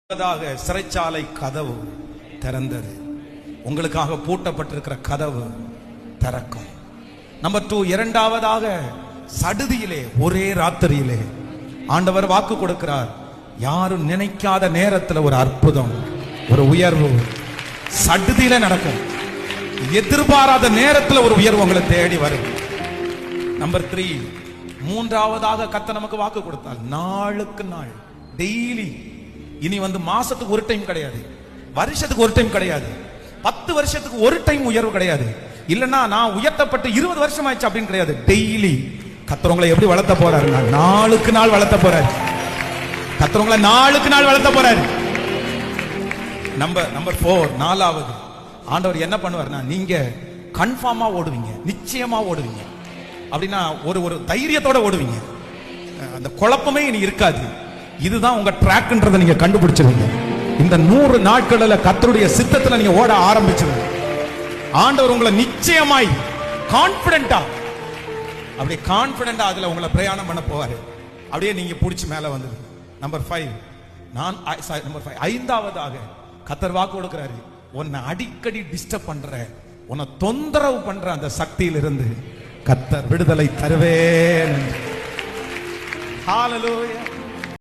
சிறைச்சாலை கதவு திறந்தது. உங்களுக்காக பூட்டப்பட்டிருக்கிற கதவு திறக்கும். நம்பர் 2, இரண்டாவதாக சடுதியிலே ஒரே ராத்திரியிலே ஆண்டவர் வாக்கு கொடுக்கிறார். யாரும் நினைக்காத நேரத்தில் ஒரு அற்புதம், ஒரு உயர்வு சடுதியில நடக்கும். எதிர்பாராத நேரத்தில் ஒரு உயர்வு உங்களை தேடி வரும். நம்பர் 3, மூன்றாவதாக கர்த்தர் நமக்கு வாக்கு கொடுத்தார். நாளுக்கு நாள், டெய்லி, இனி மாசத்துக்கு ஒரு டைம் கிடையாது, வருஷத்துக்கு ஒரு டைம் கிடையாது, 10 வருஷத்துக்கு ஒரு டைம் உயர்வு கிடையாது, இல்லன்னா நான் உயர்த்தப்பட்டு 20 வருஷம் ஆயிடுச்சு அப்படின்னு கிடையாது. டெய்லி கர்த்தர் உங்களை எப்படி வளர்த்த போறாரு? நாளுக்கு நாள் வளர்த்த போறாரு. கர்த்தர் உங்களை நாளுக்கு நாள் வளர்த்த போறாரு. நம்பர் 4, நாலாவது ஆண்டவர் என்ன பண்ணுவார்னா, நீங்க கன்ஃபார்மா ஓடுவீங்க, நிச்சயமா ஓடுவீங்க. அப்படின்னா ஒரு தைரியத்தோட ஓடுவீங்க. அந்த குழப்பமே இனி இருக்காது. இதுதான் உங்க ட்ராக்ன்றதை நீங்க கண்டுபிடிச்சிருவீங்க. இந்த 100 நாட்களில் கர்த்தருடைய சித்தத்துல நீங்க ஓட ஆரம்பிச்சிருவீங்க. ஆண்டவர் உங்களை நிச்சயமாய் கான்பிடென்டா, அப்படியே கான்பிடென்டா அதுல உங்களை பிரயாணம் பண்ண போவாரு. அப்படியே நீங்க பிடிச்சி மேல வந்தது. நம்பர் 5, ஐந்தாவதாக கர்த்தர் வாக்கு கொடுக்கிறாரு. உன்னை அடிக்கடி டிஸ்டர்ப் பண்ற, உன்னை தொந்தரவு பண்ற அந்த சக்தியிலிருந்து கர்த்தர் விடுதலை தருவேன். ஹalleluya.